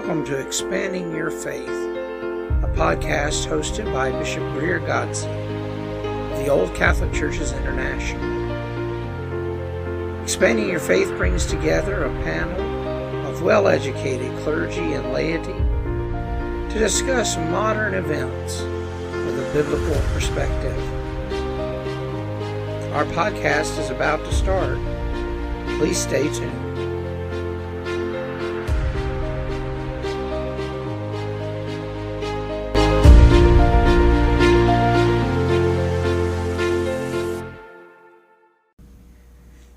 Welcome to Expanding Your Faith, a podcast hosted by Bishop Greer Godsey of the Old Catholic Churches International. Expanding Your Faith brings together a panel of well-educated clergy and laity to discuss modern events with a biblical perspective. Our podcast is about to start. Please stay tuned.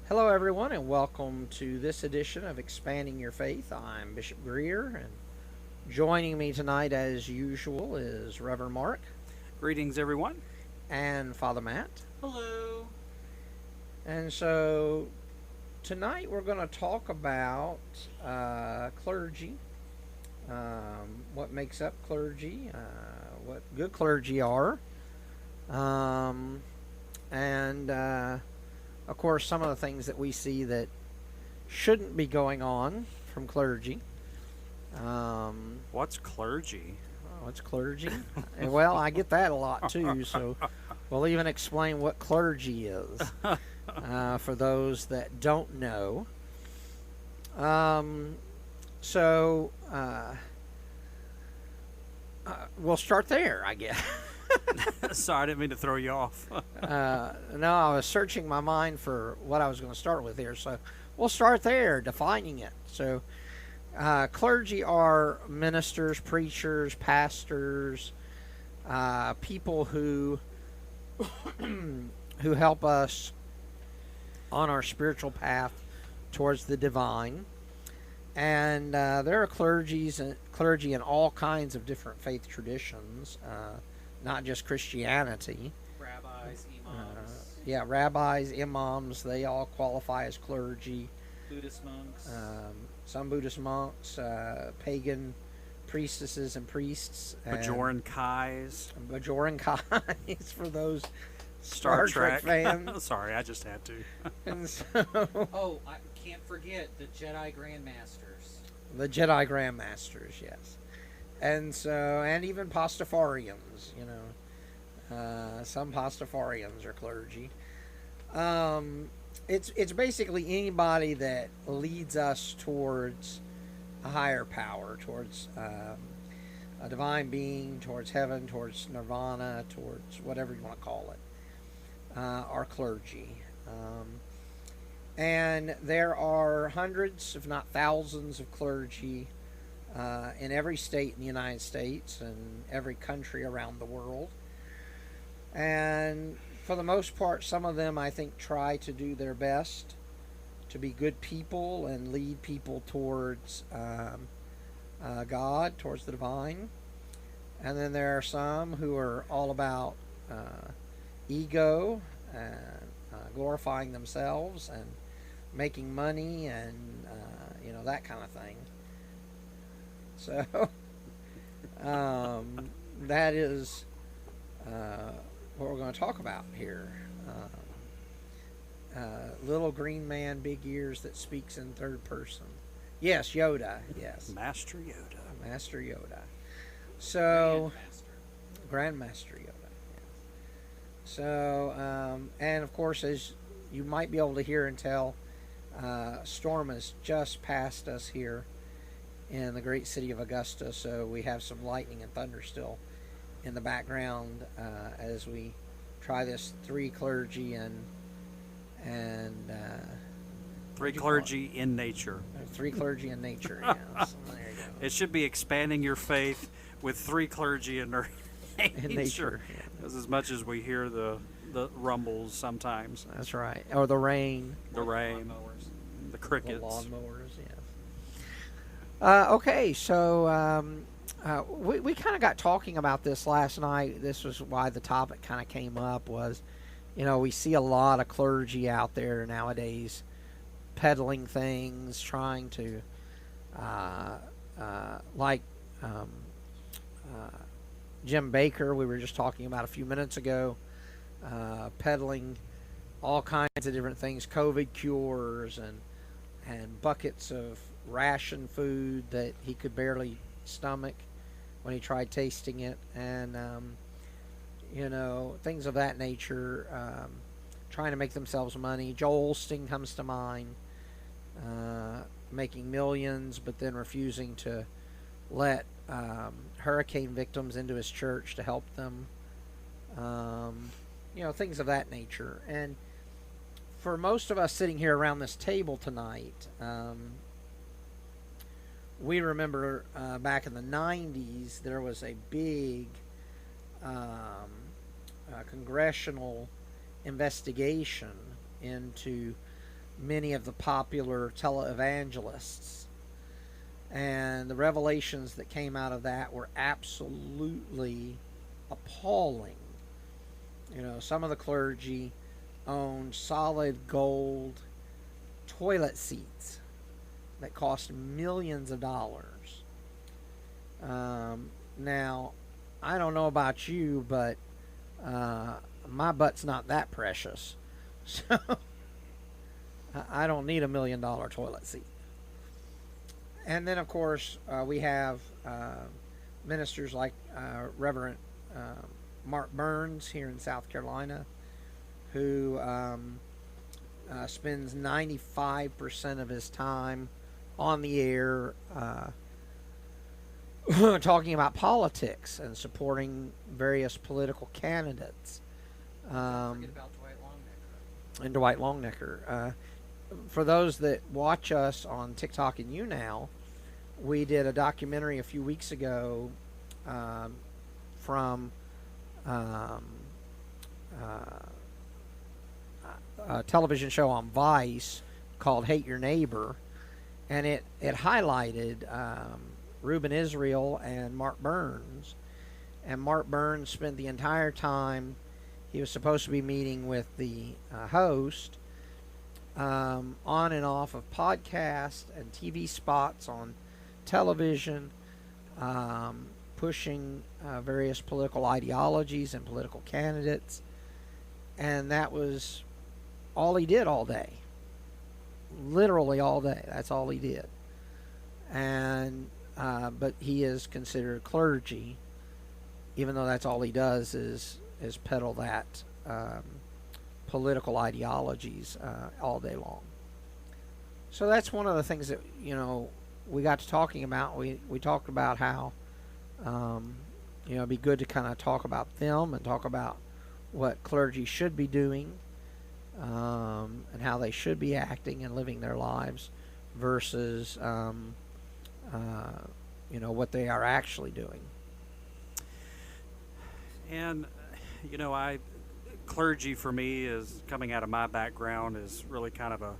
Hello everyone, and welcome to this edition of Expanding Your Faith. I'm Bishop Greer, and joining me tonight as usual is Reverend Mark. Greetings everyone. And Father Matt. Hello. And so tonight we're going to talk about clergy, what makes up clergy, what good clergy are, and of course some of the things that we see that shouldn't be going on from clergy. What's clergy? What's clergy? Well, I get that a lot too, so we'll even explain what clergy is for those that don't know. So we'll start there, I guess. Sorry, I didn't mean to throw you off. No, I was searching my mind for what I was going to start with here, so we'll start there, defining it. So clergy are ministers, preachers, pastors, people who help us on our spiritual path towards the divine. And there are clergy in all kinds of different faith traditions, not just Christianity. Rabbis, imams. Rabbis, imams, they all qualify as clergy. Buddhist monks. Some Buddhist monks, pagan priestesses and priests. Bajoran Kais. Bajoran Kais for those Star Trek fans. Sorry, I just had to. And so, I can't forget the Jedi Grandmasters. The Jedi Grandmasters, yes. And so, and even Pastafarians, some Pastafarians are clergy. It's basically anybody that leads us towards a higher power, towards a divine being, towards heaven, towards nirvana, towards whatever you want to call it, are clergy. And there are hundreds, if not thousands, of clergy in every state in the United States and every country around the world. And for the most part, some of them, I think, try to do their best to be good people and lead people towards God, towards the divine. And then there are some who are all about ego and glorifying themselves and making money and, that kind of thing. So, that is what we're going to talk about here. Little green man, big ears that speaks in third person. Yes, Yoda. Yes. Master Yoda. Master Yoda. So, Grandmaster Yoda. Yes. So, and of course, as you might be able to hear and tell, storm has just passed us here in the great city of Augusta, so we have some lightning and thunder still in the background as we try this three clergy and three clergy in nature. Three clergy in nature. Yes. There you go. It should be expanding your faith with three clergy in nature. Yes. As much as we hear the rumbles sometimes. That's right. Or the rain. The rain. The crickets. The lawnmowers. Yes. Okay, so we kind of got talking about this last night. This was why the topic kind of came up was, we see a lot of clergy out there nowadays peddling things, trying to, Jim Baker, we were just talking about a few minutes ago, peddling all kinds of different things, COVID cures and buckets of ration food that he could barely stomach when he tried tasting it, and things of that nature, trying to make themselves money. Joel Osteen comes to mind, making millions, but then refusing to let hurricane victims into his church to help them. Things of that nature. And for most of us sitting here around this table tonight, we remember back in the 90s, there was a big congressional investigation into many of the popular televangelists. And the revelations that came out of that were absolutely appalling. Some of the clergy owned solid gold toilet seats that cost millions of dollars. Now, I don't know about you, but my butt's not that precious. So I don't need $1 million toilet seat. And then, of course, we have ministers like Reverend Mark Burns here in South Carolina, who spends 95% of his time on the air talking about politics and supporting various political candidates. Don't forget about Dwight Longnecker. And Dwight Longnecker. For those that watch us on TikTok and YouNow, we did a documentary a few weeks ago from a television show on Vice called Hate Your Neighbor, and it highlighted Reuben Israel and Mark Burns. And Mark Burns spent the entire time he was supposed to be meeting with the host on and off of podcasts and TV spots on television, pushing various political ideologies and political candidates. And that was all he did all day. Literally all day. That's all he did. And but he is considered clergy, even though that's all he does is peddle that political ideologies all day long. So that's one of the things that we got to talking about. We talked about how it'd be good to kind of talk about them and talk about what clergy should be doing, and how they should be acting and living their lives versus what they are actually doing. And clergy for me is coming out of my background is really kind of a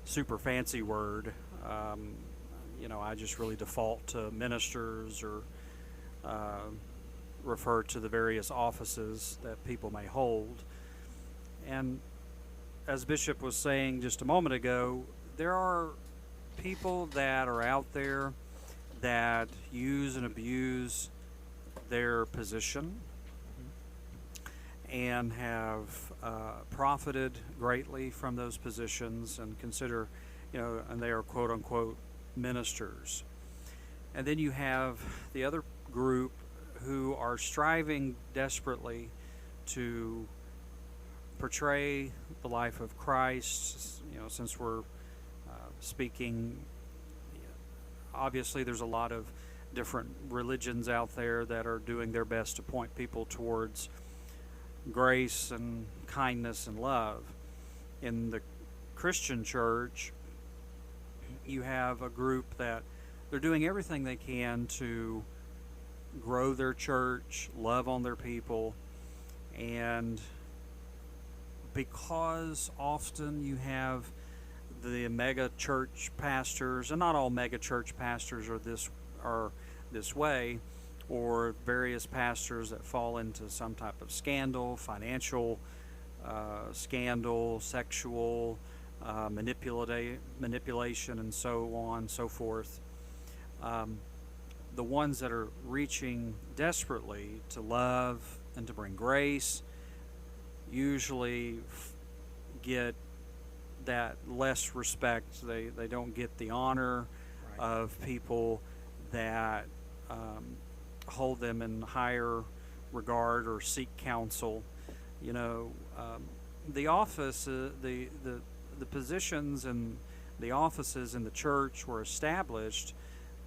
super fancy word. I just really default to ministers or refer to the various offices that people may hold. And as Bishop was saying just a moment ago, there are people that are out there that use and abuse their position and have profited greatly from those positions and consider, and they are quote unquote ministers. And then you have the other group who are striving desperately to portray the life of Christ. Since we're speaking, obviously there's a lot of different religions out there that are doing their best to point people towards grace and kindness and love. In the Christian church, you have a group that they're doing everything they can to grow their church, love on their people, and because often you have the mega church pastors, and not all mega church pastors are this way, or various pastors that fall into some type of scandal, financial scandal, sexual manipulation, and so on and so forth. The ones that are reaching desperately to love and to bring grace usually get that less respect. They don't get the honor of people that hold them in higher regard or seek counsel. You know, the office, the positions and the offices in the church were established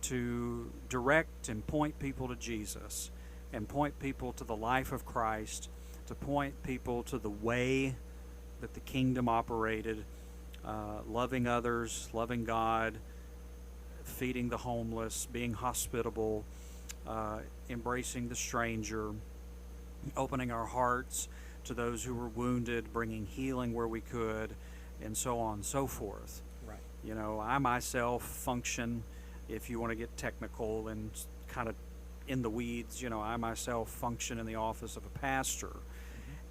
to direct and point people to Jesus, and point people to the life of Christ, to point people to the way that the kingdom operated, loving others, loving God, feeding the homeless, being hospitable, embracing the stranger, opening our hearts to those who were wounded, bringing healing where we could, and so on and so forth. Right. You know, I myself function, if you want to get technical and kind of in the weeds, you know, I myself function in the office of a pastor.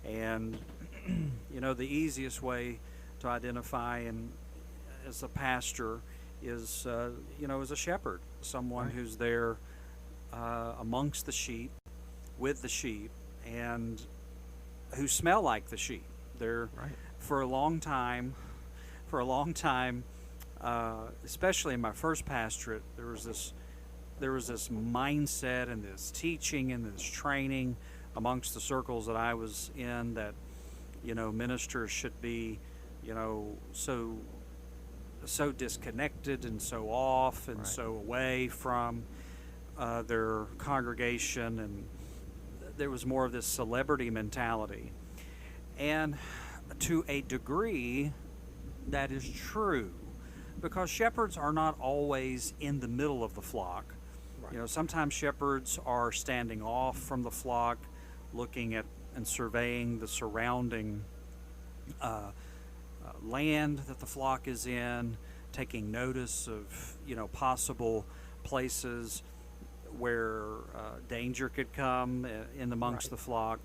And, you know, the easiest way to identify as a pastor is, you know, as a shepherd, someone who's there amongst the sheep, with the sheep, and who smell like the sheep. They're for a long time, especially in my first pastorate, there was this mindset and this teaching and this training amongst the circles that I was in that, you know, ministers should be, you know, so disconnected and so off and so away from their congregation, and there was more of this celebrity mentality. And to a degree, that is true, because shepherds are not always in the middle of the flock. You know, sometimes shepherds are standing off from the flock, looking at and surveying the surrounding land that the flock is in, taking notice of, you know, possible places where danger could come in amongst the flock,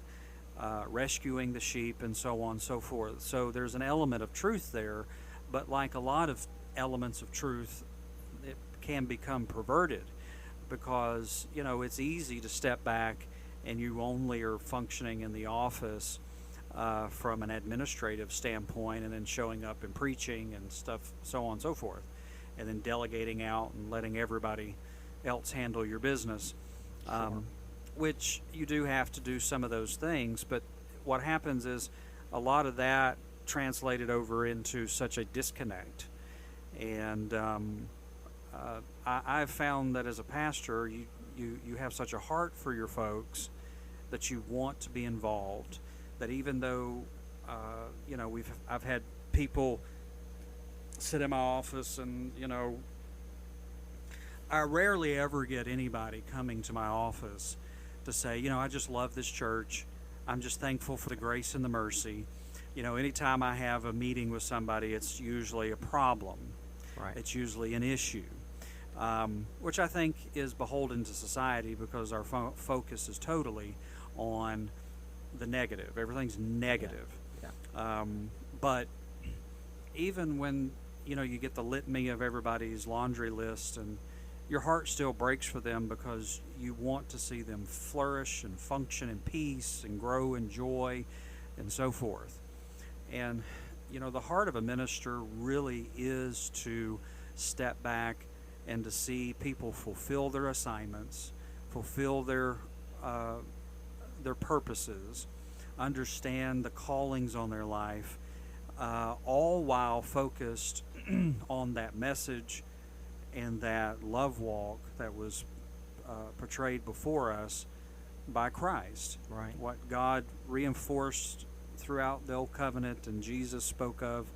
rescuing the sheep, and so on and so forth. So there's an element of truth there, but like a lot of elements of truth, it can become perverted, because, you know, it's easy to step back and you only are functioning in the office from an administrative standpoint, and then showing up and preaching and stuff, so on and so forth, and then delegating out and letting everybody else handle your business, which you do have to do some of those things. But what happens is a lot of that translated over into such a disconnect. And I've found that as a pastor, you have such a heart for your folks that you want to be involved, that even though you know, I've had people sit in my office, and, you know, I rarely ever get anybody coming to my office to say, you know, I just love this church, I'm just thankful for the grace and the mercy. You know, anytime I have a meeting with somebody, it's usually a problem. It's usually an issue, which I think is beholden to society, because our focus is totally on the negative. Everything's negative. But even when, you know, you get the litany of everybody's laundry list, and your heart still breaks for them, because you want to see them flourish and function in peace and grow in joy and so forth. And, you know, the heart of a minister really is to step back and to see people fulfill their assignments, fulfill their purposes, understand the callings on their life, all while focused on that message and that love walk that was portrayed before us by Christ. What God reinforced throughout the Old Covenant and Jesus spoke of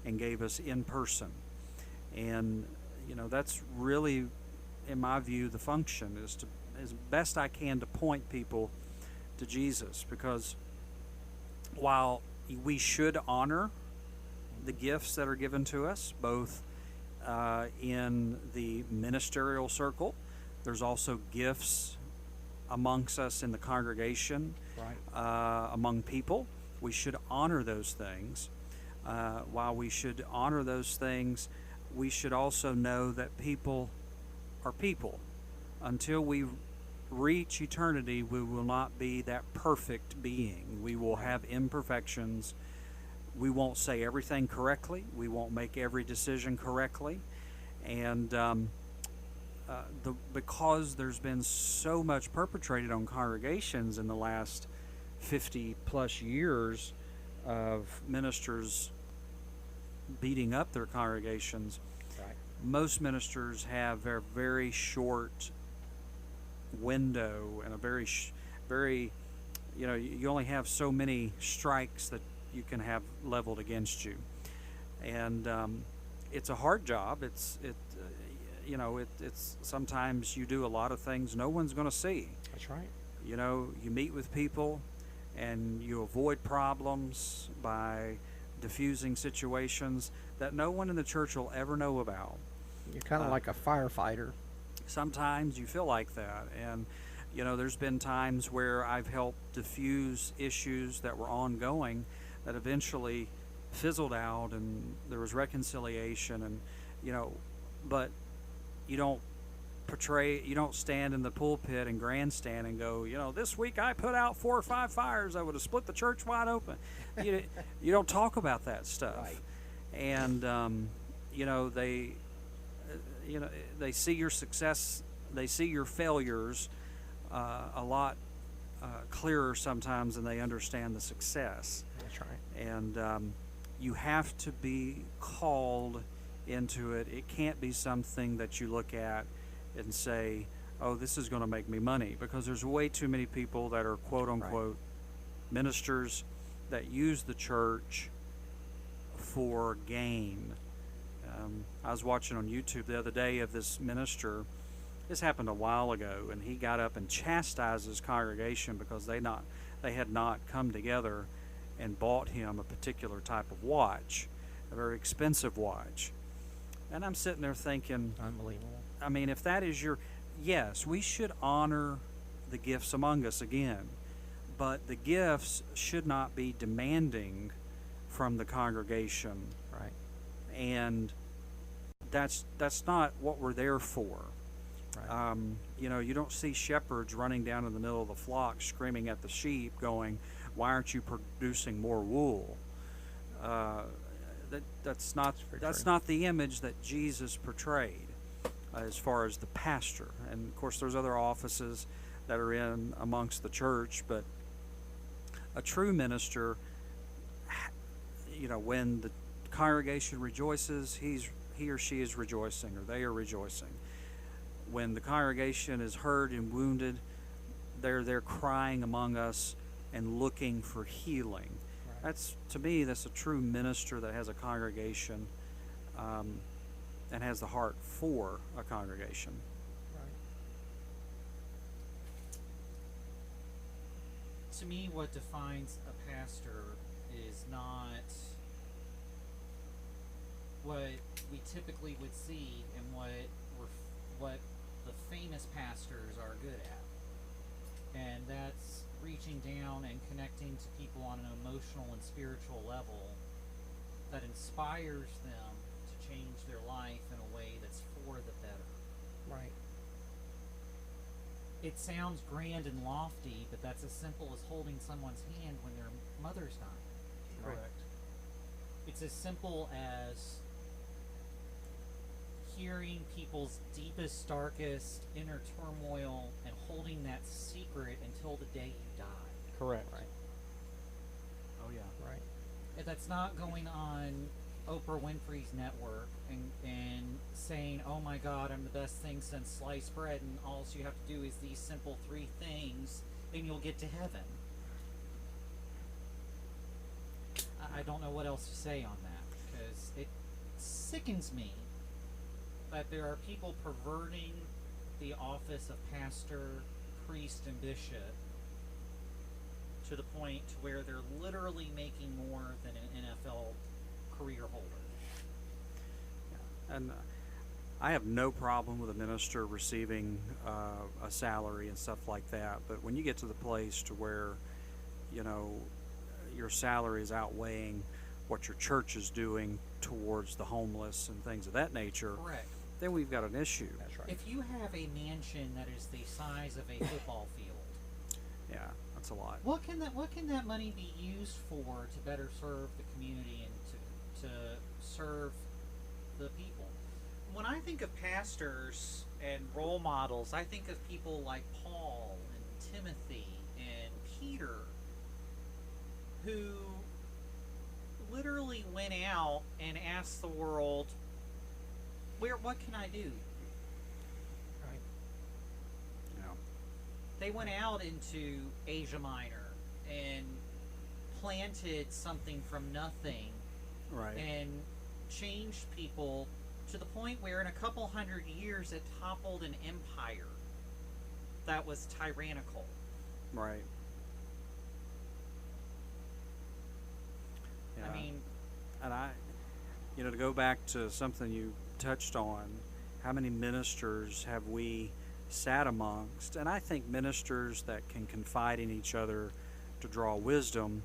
and gave us in person. And, you know, that's really, in my view, the function is to, as best I can, to point people to Jesus, because while we should honor the gifts that are given to us, both in the ministerial circle, there's also gifts amongst us in the congregation, among people. We should honor those things. While we should honor those things, we should also know that people are people. Until we reach eternity, we will not be that perfect being. We will have imperfections. We won't say everything correctly. We won't make every decision correctly. And because there's been so much perpetrated on congregations in the last 50 plus years of ministers beating up their congregations, Right. most ministers have a very short window and a very, you only have so many strikes that you can have leveled against you, and it's a hard job. It's sometimes you do a lot of things no one's going to see. That's right. You meet with people and you avoid problems by diffusing situations that no one in the church will ever know about. You're kind of like a firefighter. Sometimes you feel like that, and there's been times where I've helped diffuse issues that were ongoing that eventually fizzled out, and there was reconciliation, and but you don't stand in the pulpit and grandstand and go, this week I put out 4 or 5 fires that would have split the church wide open. You don't talk about that stuff. Right. And they see your success, they see your failures a lot clearer sometimes than they understand the success. That's right. And you have to be called into it. It can't be something that you look at and say, oh, this is going to make me money, because there's way too many people that are quote unquote ministers that use the church for gain. I was watching on YouTube the other day of this minister. This happened a while ago, and he got up and chastised his congregation because they had not come together and bought him a particular type of watch, a very expensive watch. And I'm sitting there thinking, Unbelievable. I mean, if that is yes, we should honor the gifts among us again, but the gifts should not be demanding from the congregation. Right. And that's not what we're there for. Right. You don't see shepherds running down in the middle of the flock screaming at the sheep going, why aren't you producing more wool? That's not the image that Jesus portrayed as far as the pastor. And of course there's other offices that are in amongst the church, but a true minister, when the congregation rejoices, he or she is rejoicing, or they are rejoicing. When the congregation is hurt and wounded, they're crying among us and looking for healing. Right. To me, that's a true minister that has a congregation and has the heart for a congregation. Right. To me, what defines a pastor is not what we typically would see and what the famous pastors are good at. And that's reaching down and connecting to people on an emotional and spiritual level that inspires them to change their life in a way that's for the better. Right. It sounds grand and lofty, but that's as simple as holding someone's hand when their mother's dying. Correct. It's as simple as hearing people's deepest, darkest inner turmoil and holding that secret until the day you die. Correct. Right. Oh yeah. Right. And that's not going on Oprah Winfrey's network and saying, oh my God, I'm the best thing since sliced bread, and all you have to do is these simple 3 things and you'll get to heaven. I don't know what else to say on that, because it sickens me that there are people perverting the office of pastor, priest, and bishop to the point to where they're literally making more than an NFL career holder. Yeah. And I have no problem with a minister receiving a salary and stuff like that, but when you get to the place to where your salary is outweighing what your church is doing towards the homeless and things of that nature, Correct. then we've got an issue. That's right. If you have a mansion that is the size of a football field, Yeah, that's a lot. what can that money be used for to better serve the community and to serve the people? when I think of pastors and role models, I think of people like Paul and Timothy and Peter, who literally went out and asked the world, what can I do? Right. Yeah. They went out into Asia Minor and planted something from nothing Right. and changed people to the point where in a couple hundred years it toppled an empire that was tyrannical. Right. Yeah. I mean, and to go back to something you touched on, how many ministers have we sat amongst? And I think ministers that can confide in each other to draw wisdom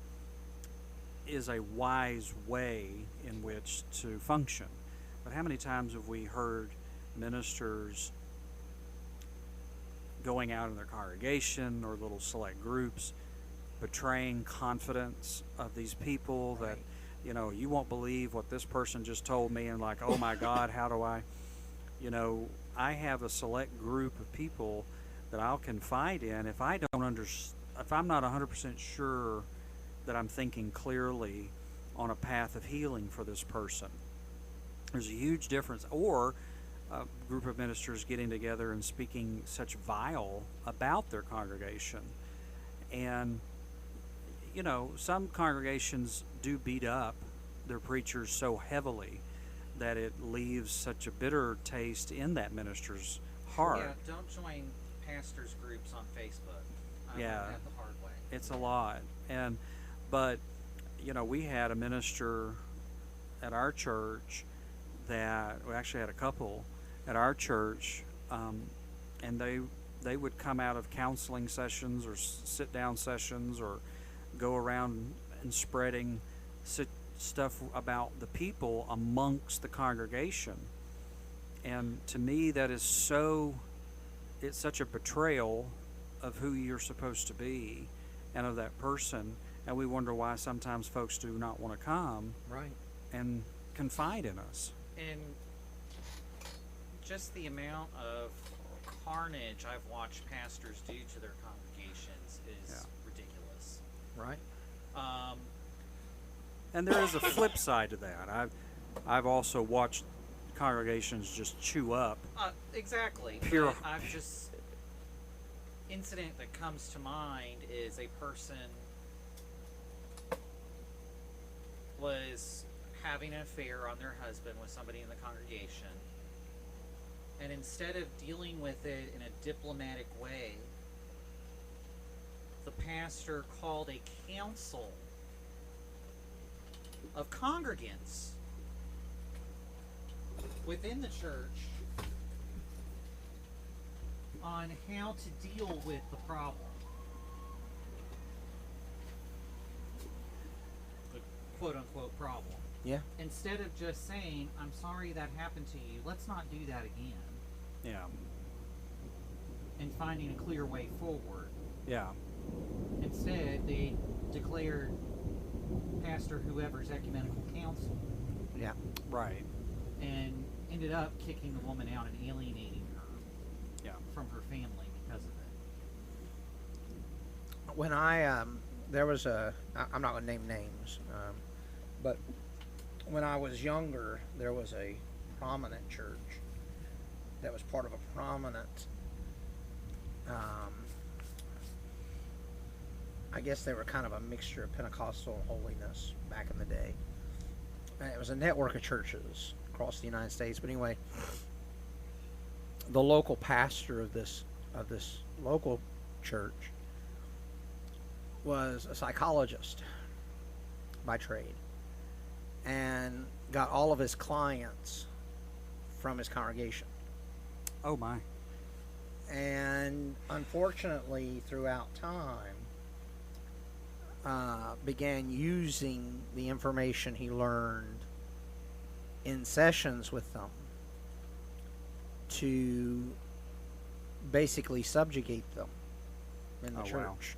is a wise way in which to function. But how many times have we heard ministers going out in their congregation or little select groups betraying confidence of these people that, you won't believe what this person just told me, and like, oh my God, how do I, I have a select group of people that I'll confide in if I don't if I'm not 100% sure that I'm thinking clearly on a path of healing for this person. There's a huge difference. Or a group of ministers getting together and speaking such vile about their congregation. And, some congregations do beat up their preachers so heavily that it leaves such a bitter taste in that minister's heart. yeah, don't join pastors' groups on Facebook. I Yeah. learned that the hard way. It's a lot. But we had a minister at our church that we actually had a couple at our church, and they would come out of counseling sessions or sit down sessions or go around and spreading stuff about the people amongst the congregation. And to me, that is it's such a betrayal of who you're supposed to be and of that person. And we wonder why sometimes folks do not want to come Right. and confide in us. And just the amount of carnage I've watched pastors do to their congregations is ridiculous. Right. And there is a flip side to that. I've also watched congregations just chew up. Exactly. Pure- But I've just incident that comes to mind is a person was having an affair on their husband with somebody in the congregation, and instead of dealing with it in a diplomatic way, the pastor called a council of congregants within the church on how to deal with the problem. The quote unquote problem. Yeah. Instead of just saying, I'm sorry that happened to you, let's not do that again, Yeah. and finding a clear way forward. Yeah. Instead, they declared Pastor whoever's ecumenical council Yeah. Right. and ended up kicking the woman out and alienating her Yeah. from her family because of it. When there was I'm not going to name names, but when I was younger, there was a prominent church that was part of a prominent, I guess they were kind of a mixture of Pentecostal and holiness back in the day. And it was a network of churches across the United States. But anyway, the local pastor of this local church was a psychologist by trade and got all of his clients from his congregation. Oh my. And unfortunately, throughout time, began using the information he learned in sessions with them to basically subjugate them in the church.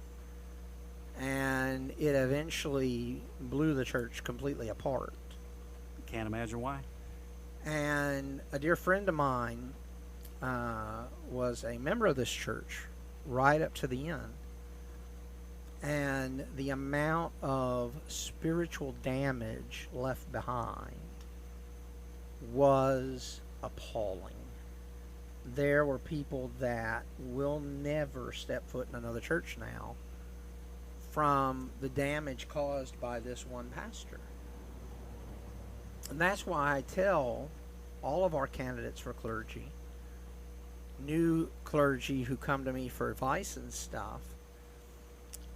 Wow. And it eventually blew the church completely apart. Can't imagine why. And a dear friend of mine was a member of this church right up to the end. And the amount of spiritual damage left behind was appalling. There were people that will never step foot in another church now from the damage caused by this one pastor. And that's why I tell all of our candidates for clergy, new clergy who come to me for advice and stuff,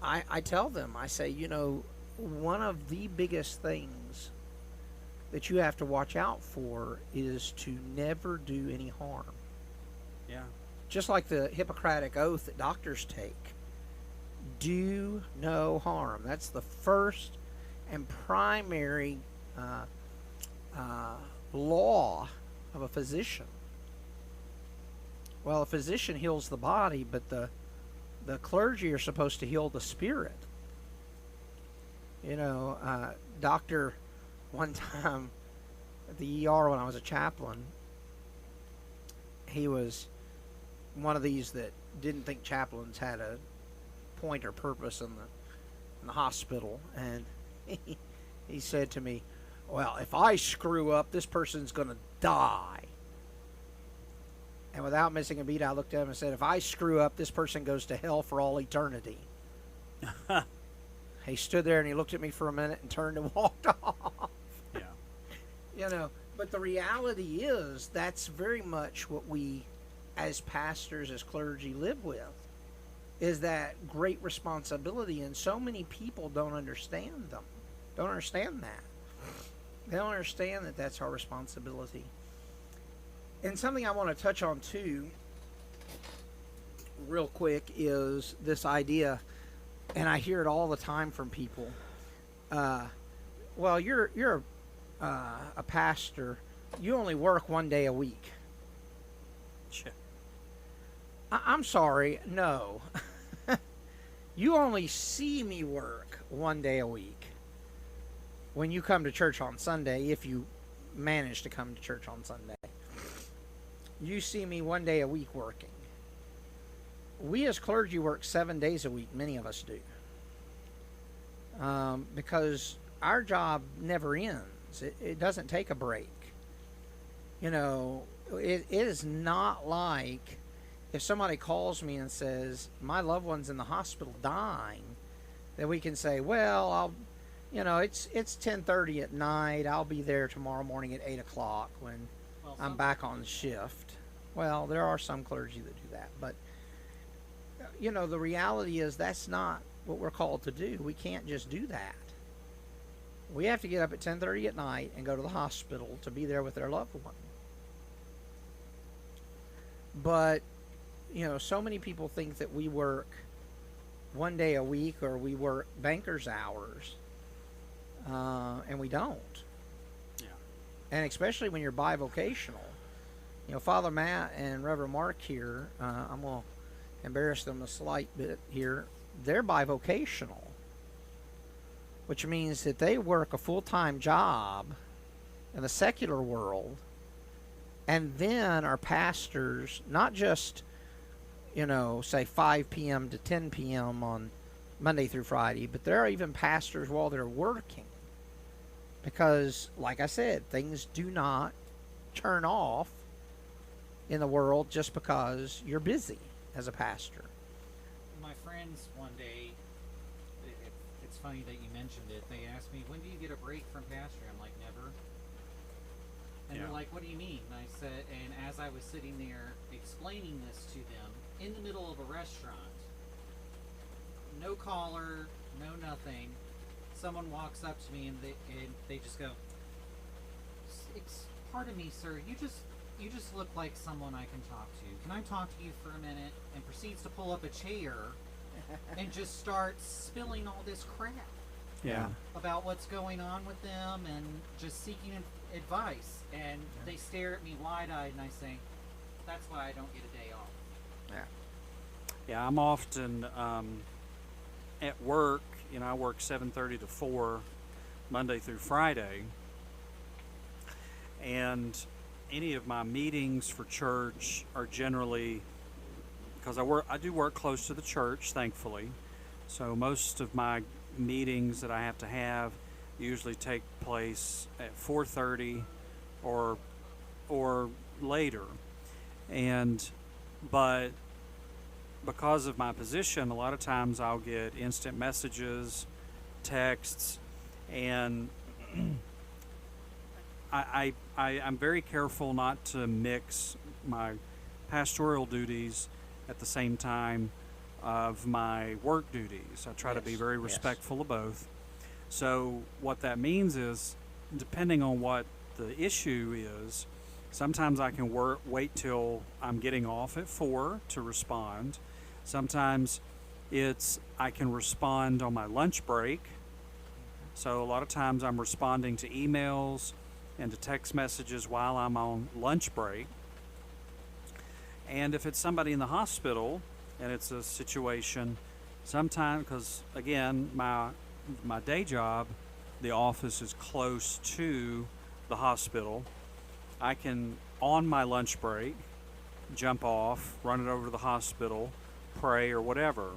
I tell them, I say, you know, one of the biggest things that you have to watch out for is to never do any harm. Yeah. Just like the Hippocratic oath that doctors take. Do no harm. That's the first and primary law of a physician. Well, a physician heals the body, but the clergy are supposed to heal the spirit. You know, doctor, one time at the ER when I was a chaplain, he was one of these that didn't think chaplains had a point or purpose in the hospital, and he said to me, well, if I screw up, this person's going to die. And without missing a beat, I looked at him and said, if I screw up, this person goes to hell for all eternity. He stood there and he looked at me for a minute and turned and walked off. Yeah. You know, but the reality is that's very much what we as pastors, as clergy, live with, is that great responsibility, and so many people don't understand that. They don't understand that that's our responsibility. And something I want to touch on too, real quick, is this idea, and I hear it all the time from people. Well, you're a pastor. You only work one day a week. Sure. I'm sorry, no. You only see me work one day a week when you come to church on Sunday, if you manage to come to church on Sunday. You see me one day a week working. We as clergy work 7 days a week, many of us do. Because our job never ends. It doesn't take a break. You know, it is not like if somebody calls me and says, my loved one's in the hospital dying, that we can say, well, it's 10:30 at night. I'll be there tomorrow morning at 8 o'clock when I'm back on shift. Well, there are some clergy that do that. But, you know, the reality is that's not what we're called to do. We can't just do that. We have to get up at 10:30 at night and go to the hospital to be there with their loved one. But, you know, so many people think that we work one day a week or we work banker's hours, and we don't. Yeah. And especially when you're bivocational. You know, Father Matt and Reverend Mark here, I'm going to embarrass them a slight bit here. They're bivocational, which means that they work a full-time job in the secular world and then are pastors, not just, you know, say 5 p.m. to 10 p.m. on Monday through Friday, but they're even pastors while they're working. Because, like I said, things do not turn off in the world just because you're busy as a pastor. My friends one day, it's funny that you mentioned it, they asked me, when do you get a break from pastoring? I'm like, never. And Yeah. they're like, what do you mean? And I said, and as I was sitting there explaining this to them, in the middle of a restaurant, no caller, no nothing, someone walks up to me and they just go, pardon me, sir, you just look like someone I can talk to. Can I talk to you for a minute? And proceeds to pull up a chair and just starts spilling all this crap Yeah. about what's going on with them and just seeking advice. And they stare at me wide-eyed and I say, that's why I don't get a day off. Yeah. Yeah, I'm often at work. You know, I work 7:30 to 4 Monday through Friday. and any of my meetings for church are generally, because I do work close to the church, thankfully. So most of my meetings that I have to have usually take place at 4:30 or later. But because of my position, a lot of times I'll get instant messages, texts, and I'm very careful not to mix my pastoral duties at the same time of my work duties. I try to be very respectful of both. So what that means is, depending on what the issue is, sometimes I can wait till I'm getting off at 4 to respond. Sometimes I can respond on my lunch break. So a lot of times I'm responding to emails and to text messages while I'm on lunch break. And if it's somebody in the hospital and it's a situation, sometimes, because again, my day job, the office is close to the hospital, I can, on my lunch break, jump off, run it over to the hospital, pray or whatever.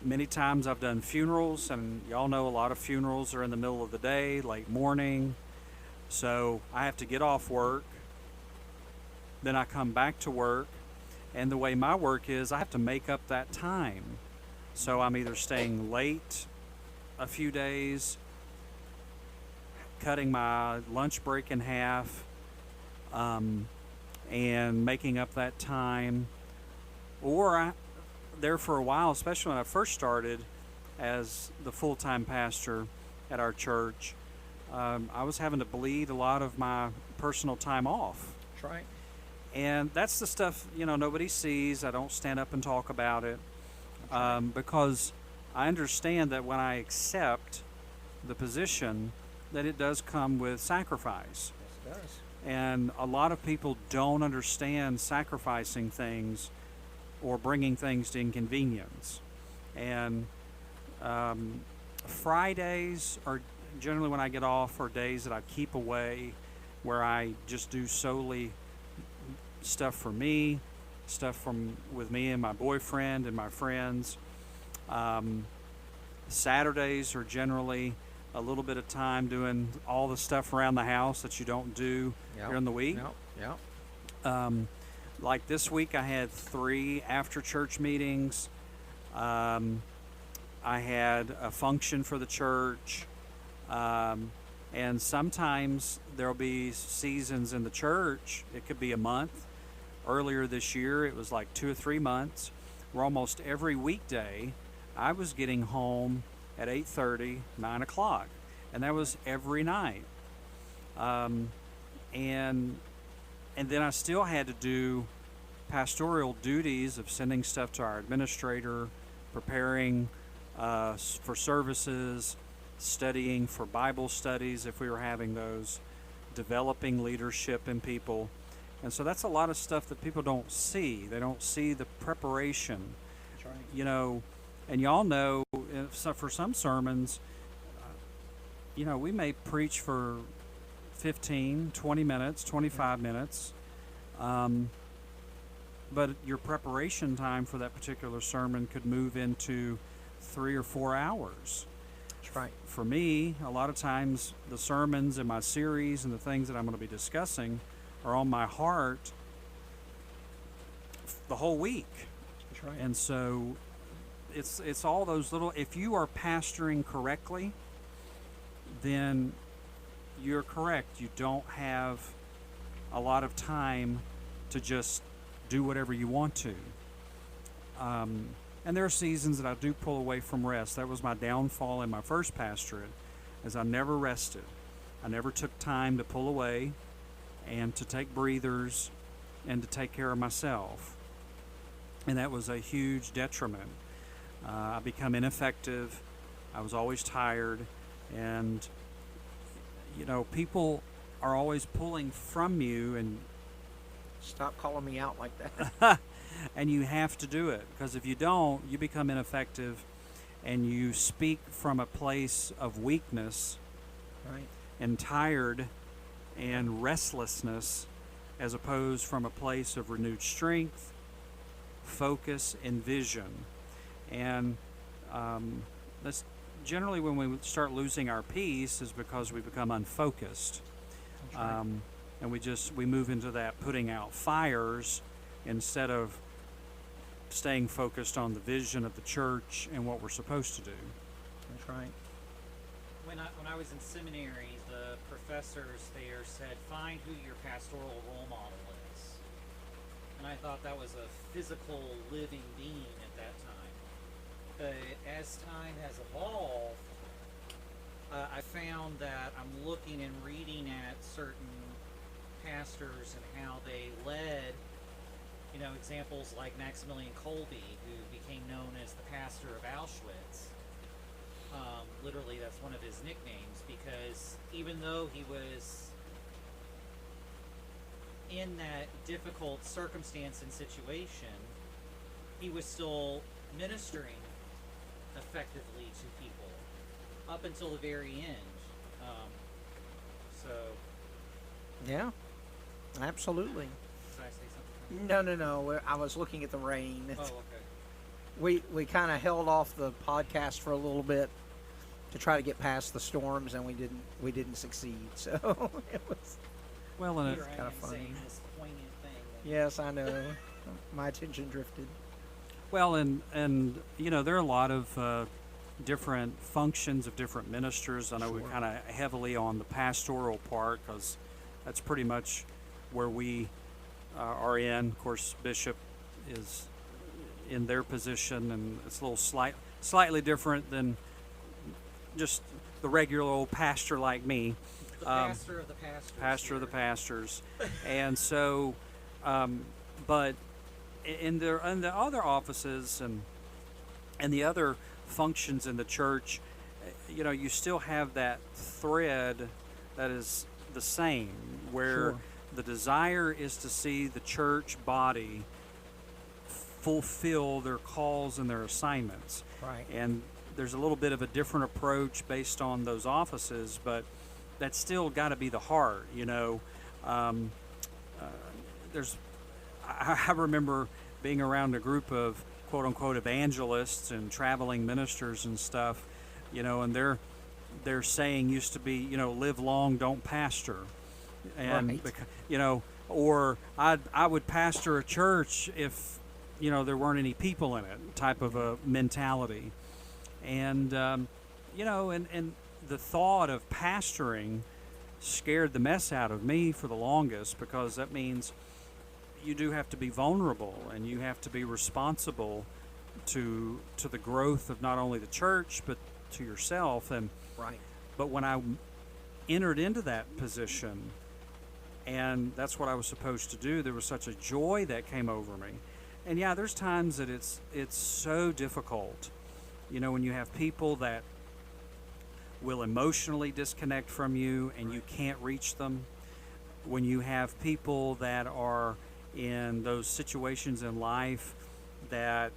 Many times I've done funerals, and y'all know a lot of funerals are in the middle of the day, late morning. So I have to get off work, then I come back to work, and the way my work is, I have to make up that time. So I'm either staying late a few days, cutting my lunch break in half, and making up that time, or there for a while, especially when I first started as the full-time pastor at our church, I was having to bleed a lot of my personal time off. That's right. And that's the stuff, nobody sees. I don't stand up and talk about it, because I understand that when I accept the position, that it does come with sacrifice. Yes, it does. And a lot of people don't understand sacrificing things or bringing things to inconvenience. And Fridays are generally, when I get off, are days that I keep away, where I just do solely stuff for me, stuff with me and my boyfriend and my friends. Saturdays are generally a little bit of time doing all the stuff around the house that you don't do during the week. Like this week, I had 3 after-church meetings. I had a function for the church. And sometimes there'll be seasons in the church. It could be a month. Earlier this year, it was like 2 or 3 months, where almost every weekday, I was getting home at 8:30, 9 o'clock. And that was every night. And then I still had to do pastoral duties of sending stuff to our administrator, preparing for services, studying for Bible studies if we were having those, developing leadership in people. And so that's a lot of stuff that people don't see. They don't see the preparation. That's right. And y'all know, for some sermons, we may preach for 15, 20 minutes, 25 minutes. But your preparation time for that particular sermon could move into 3 or 4 hours. That's right. For me, a lot of times the sermons in my series and the things that I'm going to be discussing are on my heart the whole week. That's right. And so it's all those little, if you are pastoring correctly, then you're correct. You don't have a lot of time to just do whatever you want to. And there are seasons that I do pull away from rest. That was my downfall in my first pastorate, as I never rested. I never took time to pull away and to take breathers and to take care of myself. And that was a huge detriment. I become ineffective. I was always tired. And, people are always pulling from you, and Stop calling me out like that. and you have to do it, because if you don't, you become ineffective and you speak from a place of weakness. Right. and tired and restlessness, as opposed from a place of renewed strength, focus, and vision. And that's generally when we start losing our peace is because we become unfocused. That's right. And we move into that putting out fires instead of staying focused on the vision of the church and what we're supposed to do. That's right. When I was in seminary, the professors there said, find who your pastoral role model is. And I thought that was a physical living being at that time. But as time has evolved, I found that I'm looking and reading at certain pastors and how they led, examples like Maximilian Kolbe, who became known as the pastor of Auschwitz. Literally, that's one of his nicknames, because even though he was in that difficult circumstance and situation, he was still ministering effectively to people up until the very end. So, Yeah, absolutely. did I say something? No. I was looking at the rain. Oh, okay. We kind of held off the podcast for a little bit to try to get past the storms, and we didn't succeed. So it was. Well, and Here I kinda am funny. saying this poignant thing. Yes, I know. My attention drifted. and there are a lot of different functions of different ministers. I know we're Sure. kind of heavily on the pastoral part because that's pretty much where we are in. Of course, Bishop is in their position, and it's a little slightly different than just the regular old pastor like me. The pastor of the pastors. Pastor of the here. pastors. And so, but in the other offices and the other functions in the church, you still have that thread that is the same, where Sure. the desire is to see the church body fulfill their calls and their assignments. Right. And there's a little bit of a different approach based on those offices, but that's still got to be the heart. I remember being around a group of quote unquote evangelists and traveling ministers and stuff, and their saying used to be, live long, don't pastor. And Right. or I would pastor a church if there weren't any people in it, type of a mentality. And and the thought of pastoring scared the mess out of me for the longest, because that means you do have to be vulnerable and you have to be responsible to the growth of not only the church but to yourself. And Right. but when I entered into that position, and that's what I was supposed to do, there was such a joy that came over me. And yeah, there's times that it's so difficult, when you have people that will emotionally disconnect from you and you can't reach them. When you have people that are in those situations in life that,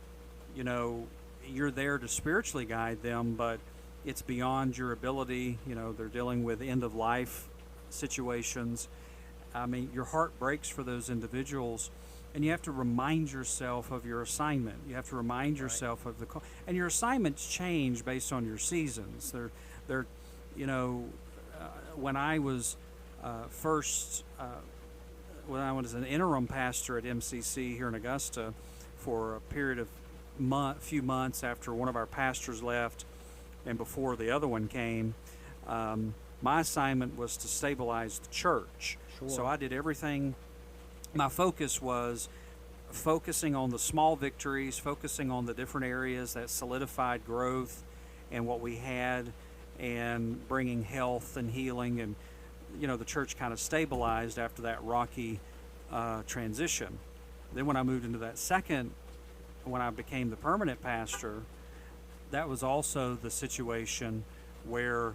you're there to spiritually guide them, but it's beyond your ability. They're dealing with end of life situations. I mean, your heart breaks for those individuals, and you have to remind yourself of your assignment. You have to remind yourself of the call. And your assignments change based on your seasons. They're when I was when I was an interim pastor at MCC here in Augusta for a period of few months after one of our pastors left and before the other one came, my assignment was to stabilize the church. Sure. So I did everything. My focus was focusing on the small victories, focusing on the different areas that solidified growth and what we had, and bringing health and healing. And the church kind of stabilized after that rocky transition. Then when I moved into that when I became the permanent pastor, that was also the situation where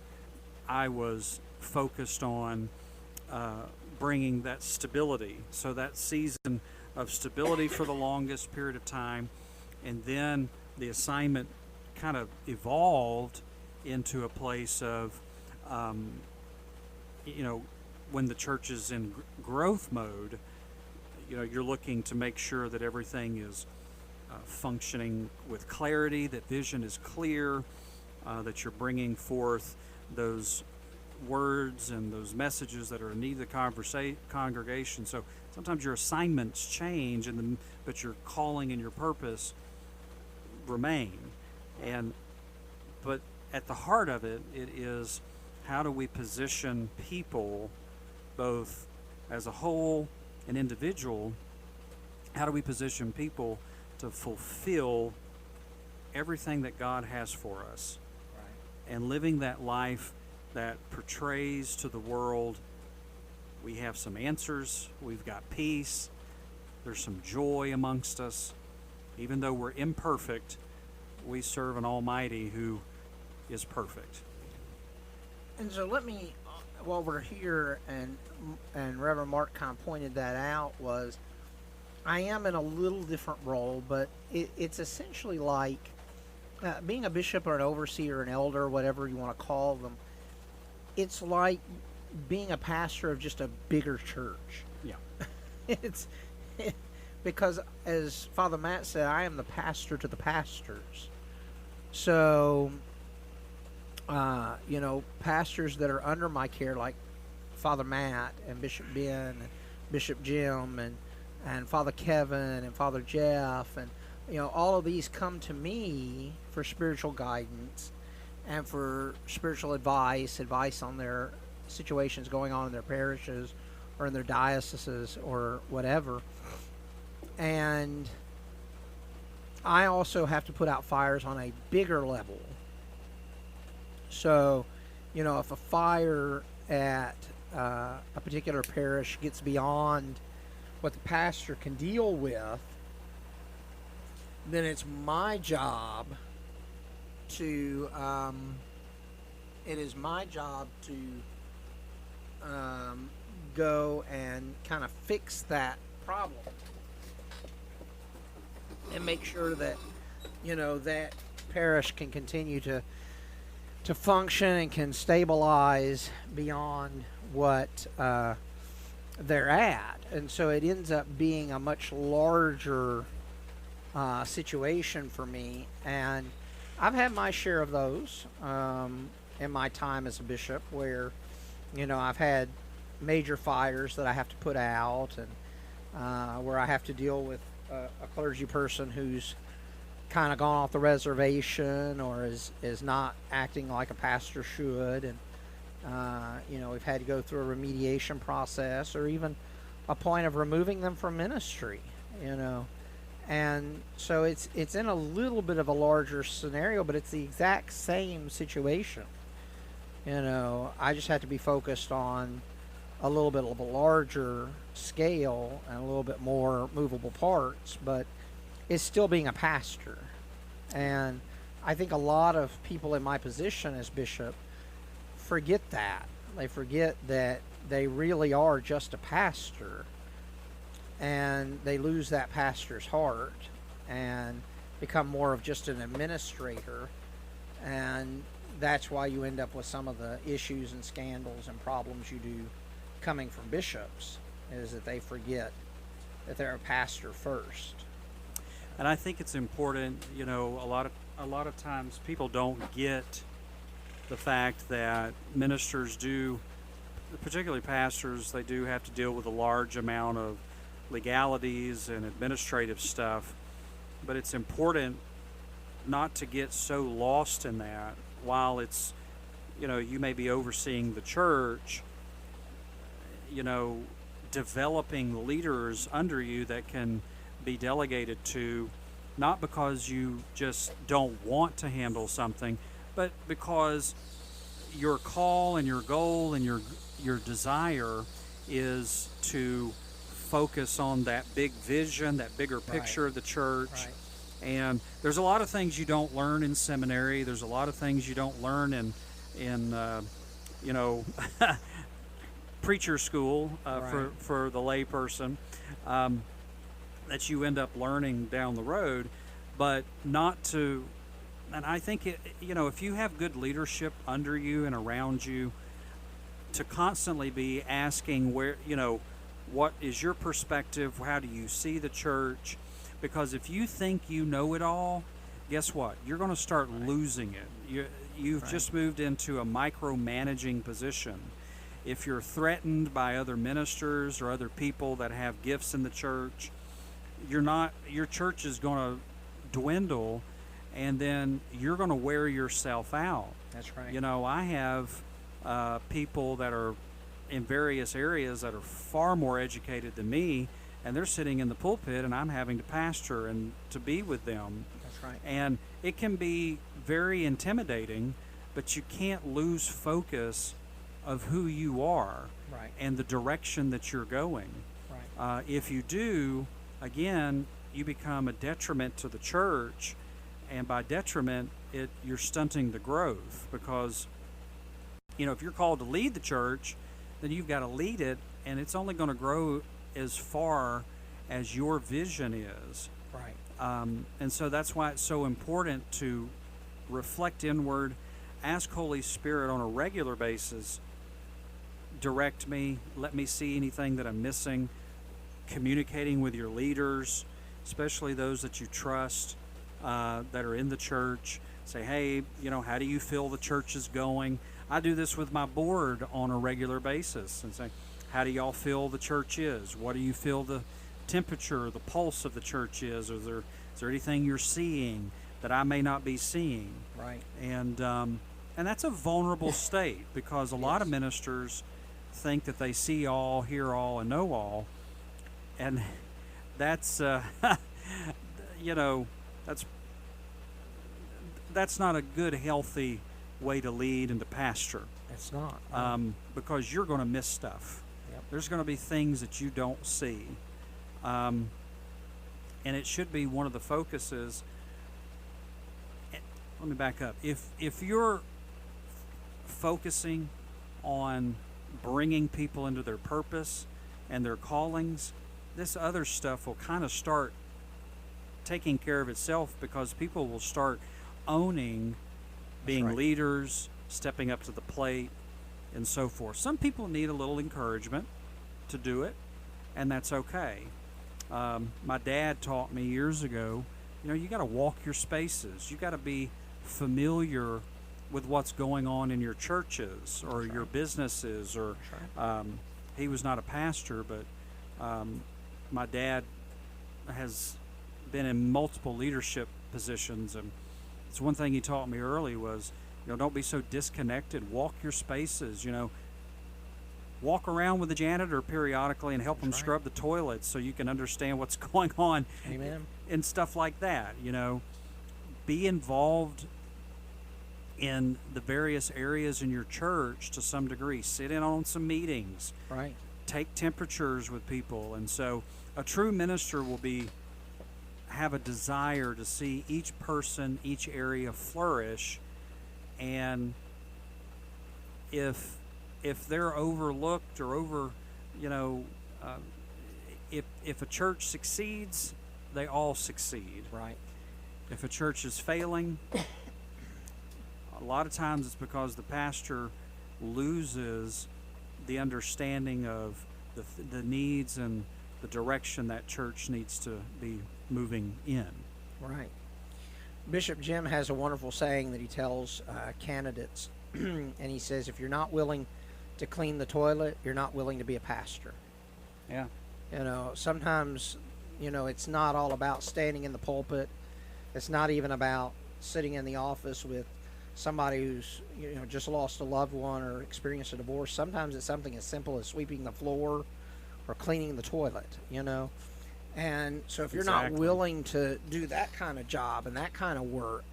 I was focused on bringing that stability. So that season of stability for the longest period of time, and then the assignment kind of evolved into a place of when the church is in growth mode, you're looking to make sure that everything is functioning with clarity, that vision is clear, that you're bringing forth those words and those messages that are in need of the congregation. So sometimes your assignments change, but your calling and your purpose remain. But at the heart of it, it is, how do we position people, both as a whole and individual? How do we position people to fulfill everything that God has for us, Right. and living that life that portrays to the world we have some answers, we've got peace, there's some joy amongst us. Even though we're imperfect, we serve an Almighty who is perfect. And so let me, while we're here, and Reverend Mark kind of pointed that out, was I am in a little different role, but it's essentially like being a bishop or an overseer, an elder, whatever you want to call them. It's like being a pastor of just a bigger church. Yeah. It's because, as Father Matt said, I am the pastor to the pastors. So, pastors that are under my care, like Father Matt and Bishop Ben and Bishop Jim and Father Kevin and Father Jeff, and all of these come to me for spiritual guidance and for spiritual advice on their situations going on in their parishes or in their dioceses or whatever. And I also have to put out fires on a bigger level. So, if a fire at a particular parish gets beyond what the pastor can deal with, then it's my job to go and kind of fix that problem and make sure that that parish can continue to function and can stabilize beyond what they're at. And so it ends up being a much larger situation for me, and I've had my share of those in my time as a bishop, where I've had major fires that I have to put out, and where I have to deal with a clergy person who's kind of gone off the reservation or is not acting like a pastor should, and we've had to go through a remediation process, or even a point of removing them from ministry, and so it's in a little bit of a larger scenario, but it's the exact same situation. I just have to be focused on a little bit of a larger scale and a little bit more movable parts, but it's still being a pastor. And I think a lot of people in my position as bishop forget that. They forget that they really are just a pastor, and they lose that pastor's heart and become more of just an administrator, and that's why you end up with some of the issues and scandals and problems you do coming from bishops, is that they forget that they're a pastor first. And I think it's important, a lot of times people don't get the fact that ministers do, particularly pastors, they do have to deal with a large amount of legalities and administrative stuff. But it's important not to get so lost in that while it's, you may be overseeing the church, developing leaders under you that can be delegated to, not because you just don't want to handle something, but because your call and your goal and your desire is to focus on that big vision, that bigger picture of the church. Right. And there's a lot of things you don't learn in seminary. There's a lot of things you don't learn in preacher school for the lay person, that you end up learning down the road, but not to. And I think if you have good leadership under you and around you, to constantly be asking where, what is your perspective? How do you see the church? Because if you think you know it all, guess what? You're going to start losing it. You've just moved into a micromanaging position. If you're threatened by other ministers or other people that have gifts in the church, your church is going to dwindle, and then you're going to wear yourself out. That's right. I have people that are in various areas that are far more educated than me, and they're sitting in the pulpit, and I'm having to pastor and to be with them. That's right. And it can be very intimidating, but you can't lose focus of who you are Right. and the direction that you're going. Right. If you do, again, you become a detriment to the church, and by detriment, you're stunting the growth, because if you're called to lead the church, then you've got to lead it, and it's only going to grow as far as your vision is. Right. And so that's why it's so important to reflect inward, ask Holy Spirit on a regular basis, direct me, let me see anything that I'm missing, communicating with your leaders, especially those that you trust that are in the church. Say, hey, how do you feel the church is going? I do this with my board on a regular basis and say, how do y'all feel the church is? What do you feel the temperature, the pulse of the church is? Is there anything you're seeing that I may not be seeing? Right. And that's a vulnerable state, because a lot of ministers think that they see all, hear all, and know all, and that's that's not a good, healthy way to lead and to pastor. It's not. Because you're going to miss stuff. Yep. There's going to be things that you don't see, and it should be one of the focuses. Let me back up. If you're focusing on bringing people into their purpose and their callings, this other stuff will kind of start taking care of itself, because people will start owning being right. leaders, stepping up to the plate, and so forth. Some people need a little encouragement to do it, and that's okay. My dad taught me years ago, you got to walk your spaces. You got to be familiar with what's going on in your churches or your businesses, or he was not a pastor, but my dad has been in multiple leadership positions, and it's one thing he taught me early was, don't be so disconnected. Walk your spaces. Walk around with the janitor periodically and help them scrub the toilets so you can understand what's going on. Amen. And stuff like that. Be involved in the various areas in your church to some degree. Sit in on some meetings. Right. Take temperatures with people. And so a true minister will have a desire to see each person, each area flourish. And if they're overlooked or if a church succeeds, they all succeed. Right. If a church is failing, a lot of times it's because the pastor loses the understanding of the needs and the direction that church needs to be moving in. Right. Bishop Jim has a wonderful saying that he tells candidates, and he says, if you're not willing to clean the toilet, you're not willing to be a pastor. Yeah. Sometimes, it's not all about standing in the pulpit. It's not even about sitting in the office with somebody who's, just lost a loved one or experienced a divorce. Sometimes it's something as simple as sweeping the floor or cleaning the toilet, And so if you're not willing to do that kind of job and that kind of work,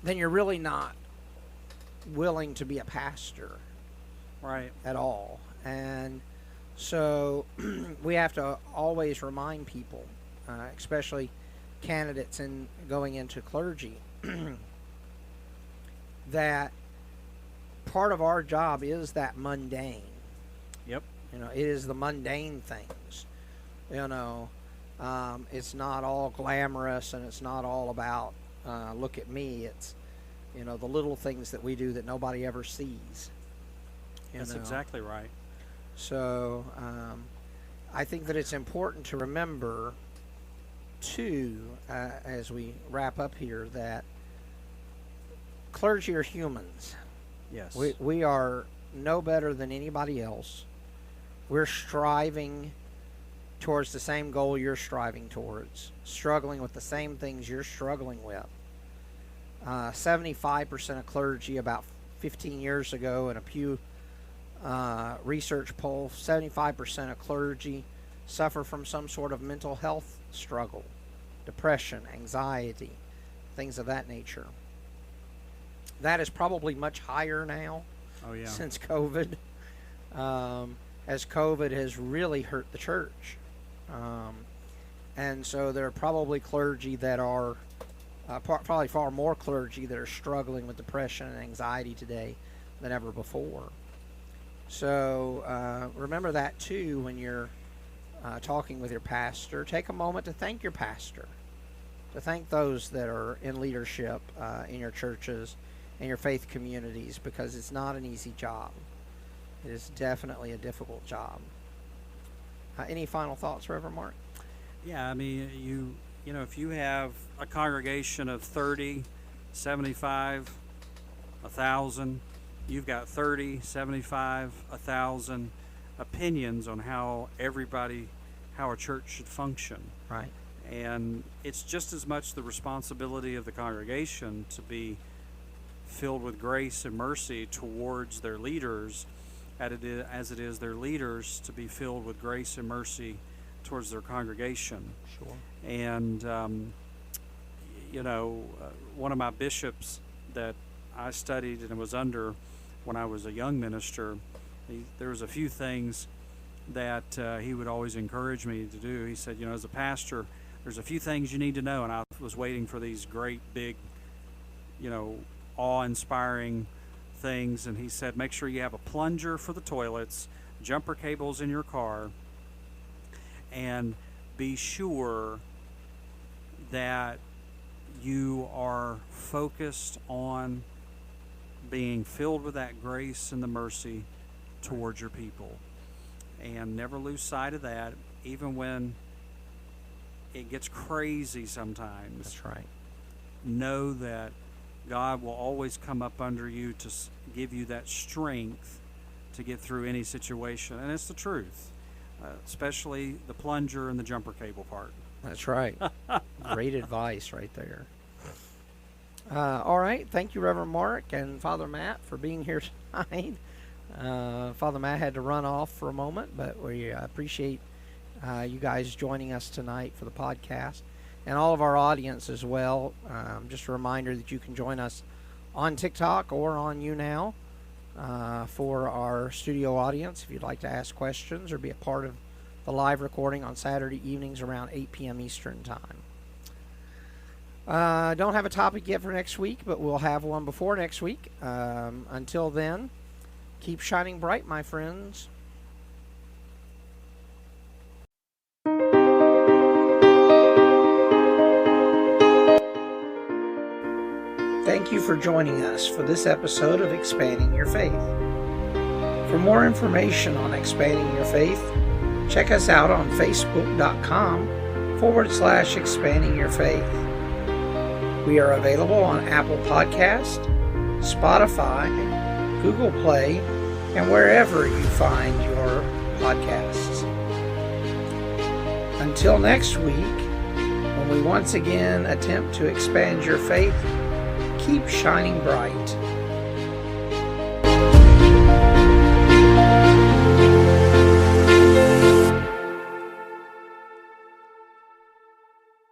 then you're really not willing to be a pastor. Right. At all. And so we have to always remind people, especially candidates in going into clergy, that part of our job is that mundane. Yep. It is the mundane things. It's not all glamorous, and it's not all about look at me. It's the little things that we do that nobody ever sees. That's know? exactly right. So I think that it's important to remember, too, as we wrap up here, that clergy are humans. Yes. We are no better than anybody else. We're striving towards the same goal you're striving towards, struggling with the same things you're struggling with. 75% of clergy about 15 years ago in a Pew research poll, 75% of clergy suffer from some sort of mental health struggle, depression, anxiety, things of that nature. That is probably much higher now since COVID, as COVID has really hurt the church. And so there are probably clergy that are, probably far more clergy that are struggling with depression and anxiety today than ever before. So remember that too when you're talking with your pastor. Take a moment to thank your pastor, to thank those that are in leadership in your churches and your faith communities, because it's not an easy job. It is definitely a difficult job. Any final thoughts, Reverend Mark? Yeah, I mean, you know, if you have a congregation of 30, 75, 1,000, you've got 30, 75, 1,000 opinions on how a church should function. Right. And it's just as much the responsibility of the congregation to be filled with grace and mercy towards their leaders as it is their leaders to be filled with grace and mercy towards their congregation. Sure. And, one of my bishops that I studied and was under when I was a young minister, there was a few things that he would always encourage me to do. He said, as a pastor, there's a few things you need to know. And I was waiting for these great big, awe-inspiring things. And he said, make sure you have a plunger for the toilets, jumper cables in your car, and be sure that you are focused on being filled with that grace and the mercy towards your people. And never lose sight of that, even when it gets crazy sometimes. That's right. Know that God will always come up under you to give you that strength to get through any situation. And it's the truth, especially the plunger and the jumper cable part. That's right. Great advice right there. All right. Thank you, Reverend Mark and Father Matt, for being here tonight. Father Matt had to run off for a moment, but we appreciate you guys joining us tonight for the podcast, and all of our audience as well. Just a reminder that you can join us on TikTok or on YouNow for our studio audience if you'd like to ask questions or be a part of the live recording on Saturday evenings around 8 p.m. Eastern Time. Don't have a topic yet for next week, but we'll have one before next week. Until then, keep shining bright, my friends. Thank you for joining us for this episode of Expanding Your Faith. For more information on Expanding Your Faith, check us out on Facebook.com/Expanding Your Faith. We are available on Apple Podcast, Spotify, Google Play, and wherever you find your podcasts. Until next week, when we once again attempt to expand your faith, keep shining bright.